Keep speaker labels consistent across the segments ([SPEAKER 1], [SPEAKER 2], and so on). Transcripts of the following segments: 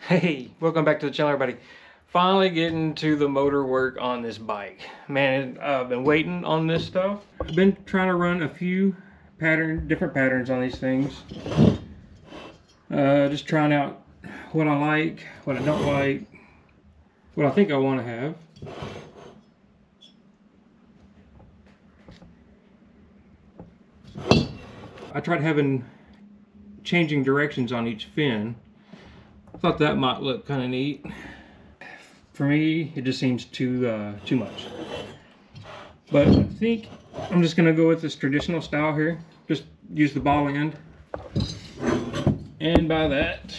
[SPEAKER 1] Hey, welcome back to the channel, everybody. Finally getting to the motor work on this bike. Man, I've been waiting on this stuff. I've been trying to run a few different patterns on these things. Just trying out what I like, what I don't like, what I think I want to have. I tried changing directions on each fin. I thought that might look kind of neat. For me, it just seems too much. But I think I'm just gonna go with this traditional style here. Just use the ball end. And by that,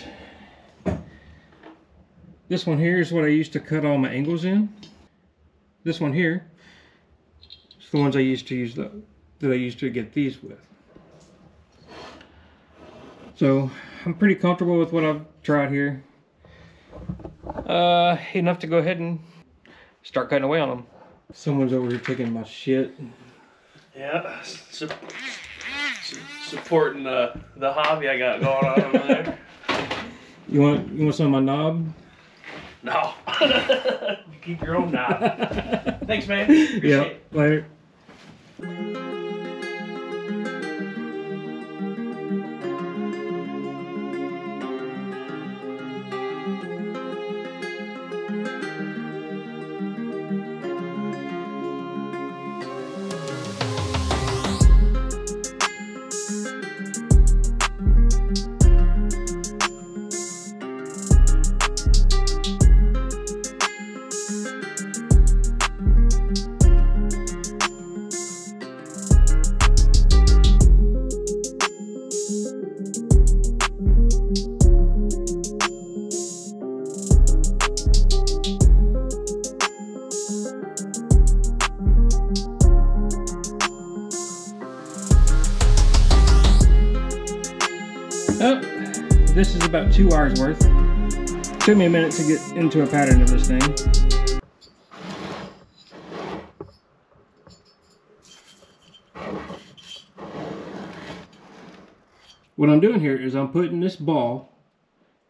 [SPEAKER 1] this one here is what I used to cut all my angles in. This one here is the ones I used to use that I used to get these with. So I'm pretty comfortable with what I've tried here. Enough to go ahead and start cutting away on them. Someone's over here taking my shit.
[SPEAKER 2] Yeah, supporting the hobby I got going on over there.
[SPEAKER 1] You want some of my knob?
[SPEAKER 2] No. You keep your own knob. Thanks, man. Appreciate it.
[SPEAKER 1] Later. Oh, this is about 2 hours worth. Took me a minute to get into a pattern of this thing. What I'm doing here is I'm putting this ball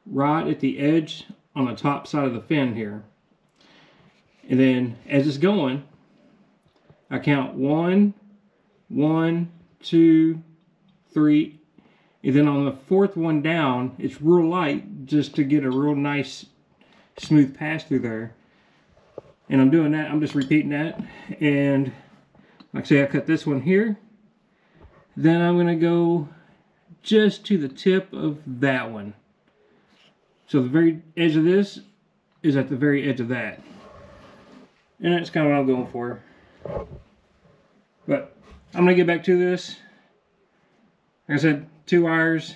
[SPEAKER 1] right at the edge on the top side of the fin here. And then as it's going, I count 1, 1, 2, 3, and then on the fourth one down, it's real light just to get a real nice smooth pass through there. And I'm doing that, I'm just repeating that. And like I say, I cut this one here. Then I'm gonna go just to the tip of that one. So the very edge of this is at the very edge of that. And that's kind of what I'm going for. But I'm gonna get back to this. Like I said, 2 hours.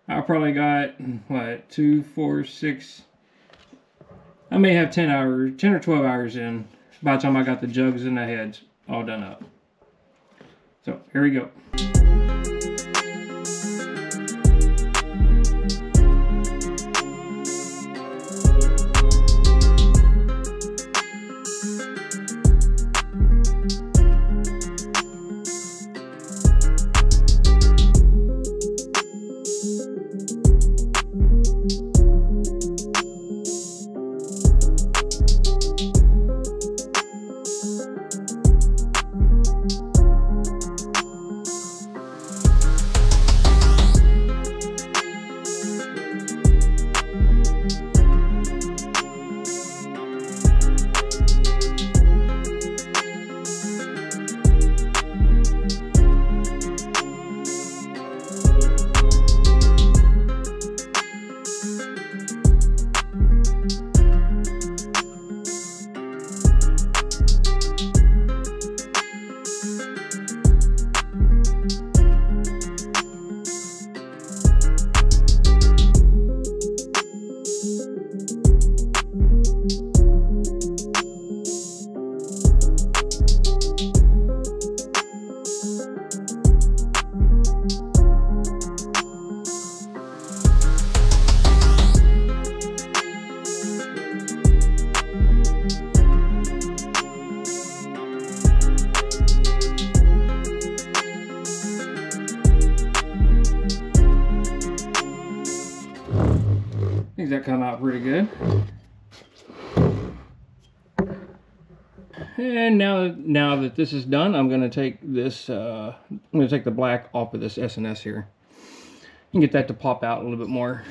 [SPEAKER 1] I probably got, what, 2, 4, 6. I may have 10 or 12 hours in by the time I got the jugs and the heads all done up. So, here we go. think that come out pretty good. And now that this is done, I'm going to take this. I'm going to take the black off of this S&S here and get that to pop out a little bit more.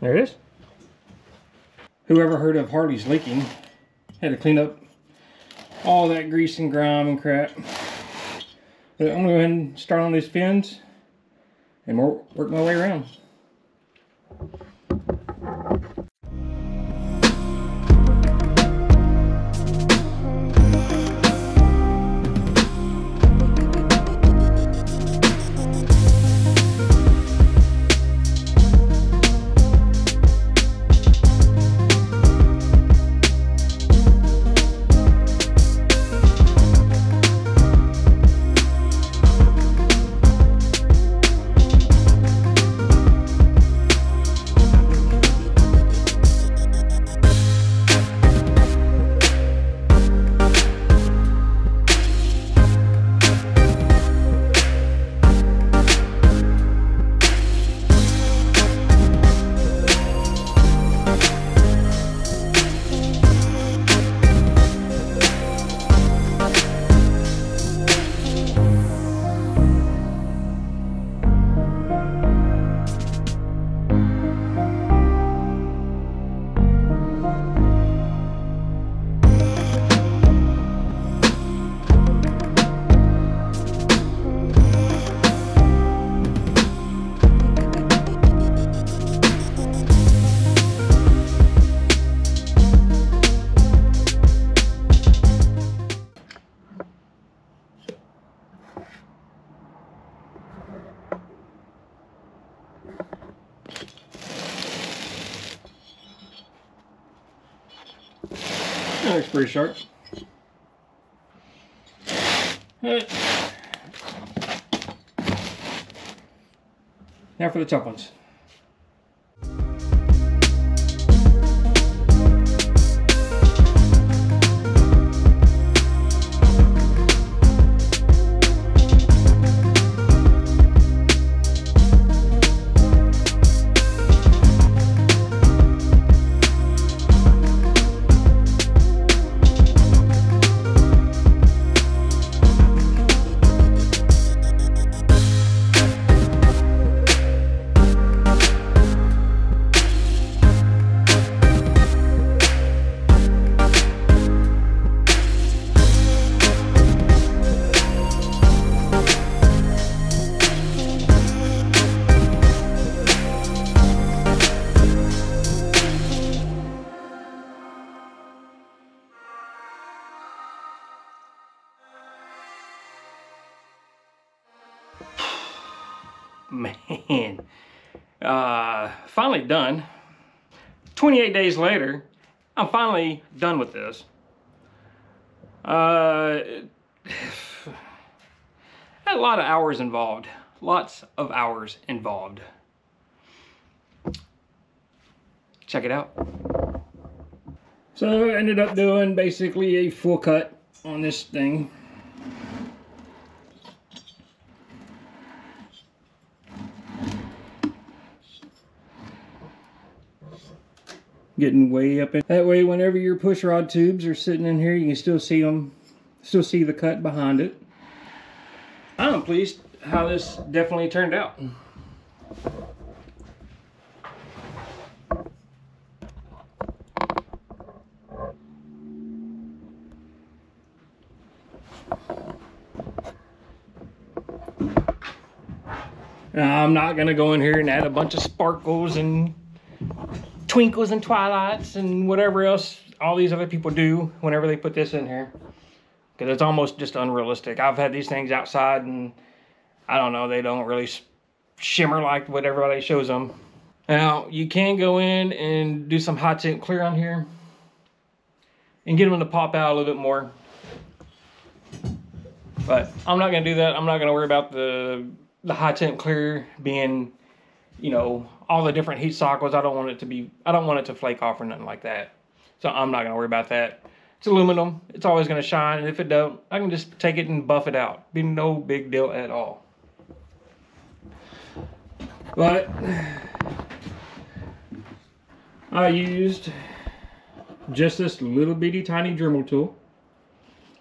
[SPEAKER 1] There it is. Whoever heard of Harley's leaking? Had to clean up all that grease and grime and crap. But I'm going to go ahead and start on these fins and work my way around. That looks pretty sharp. Alright. Now for the tough ones. Man, finally done. 28 days later, I'm finally done with this. A lot of hours involved. Lots of hours involved. Check it out. So I ended up doing basically a full cut on this thing. Getting way up in that way, whenever your push rod tubes are sitting in here, you can still see them, still see the cut behind it. I'm pleased how this definitely turned out. Now, I'm not gonna go in here and add a bunch of sparkles and twinkles and twilights and whatever else all these other people do whenever they put this in here, because it's almost just unrealistic. I've had these things outside and I don't know, they don't really shimmer like what everybody shows them. Now you can go in and do some high tint clear on here and get them to pop out a little bit more, but I'm not going to do that. I'm not going to worry about the the high temp clear being, you know, all the different heat cycles, I don't want it to flake off or nothing like that. So I'm not gonna worry about that. It's aluminum, it's always gonna shine, and if it don't, I can just take it and buff it out. Be no big deal at all. But I used just this little bitty tiny Dremel tool.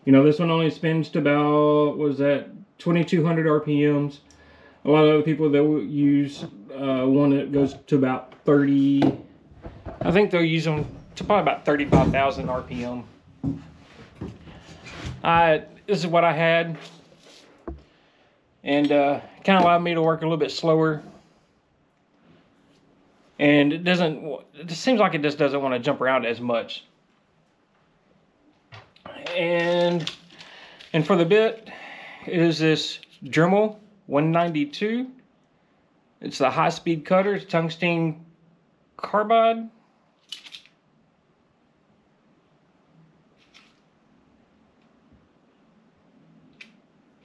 [SPEAKER 1] You know, this one only spins to about, what was that, 2200 RPMs. A lot of other people, that will use one that goes to about 30. I think they'll use them to probably about 35,000 RPM. This is what I had, and kind of allowed me to work a little bit slower. And it just seems like it just doesn't want to jump around as much. And for the bit is this Dremel 192. It's the high-speed cutter. It's tungsten carbide.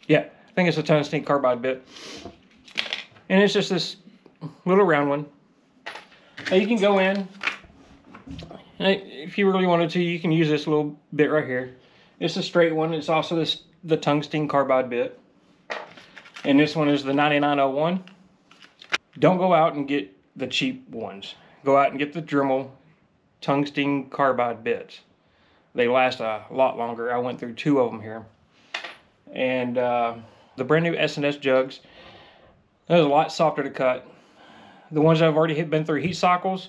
[SPEAKER 1] Yeah, I think it's a tungsten carbide bit. And it's just this little round one. Now you can go in, and if you really wanted to, you can use this little bit right here. It's a straight one. It's also the tungsten carbide bit. And this one is the 9901. Don't go out and get the cheap ones. Go out and get the Dremel tungsten carbide bits. They last a lot longer. I went through 2 of them here. And the brand new S&S Jugs, that was a lot softer to cut. The ones that I've already been through heat cycles,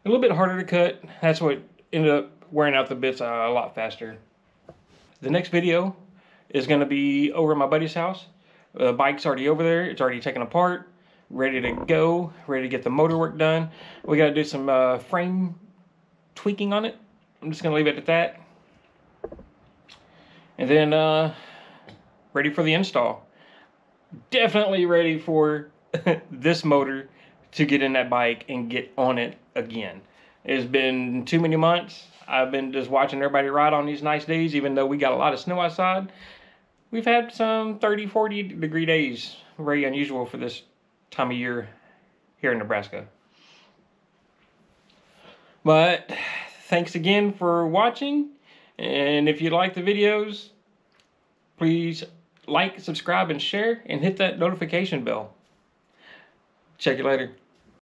[SPEAKER 1] a little bit harder to cut. That's what ended up wearing out the bits a lot faster. The next video is going to be over at my buddy's house. The bike's already over there. It's already taken apart, ready to go, ready to get the motor work done. We got to do some frame tweaking on it. I'm just going to leave it at that. And then ready for the install. Definitely ready for this motor to get in that bike and get on it again. It's been too many months. I've been just watching everybody ride on these nice days, even though we got a lot of snow outside. We've had some 30, 40 degree days. Very unusual for this time of year here in Nebraska. But thanks again for watching. And if you like the videos, please like, subscribe, and share, and hit that notification bell. Check you later.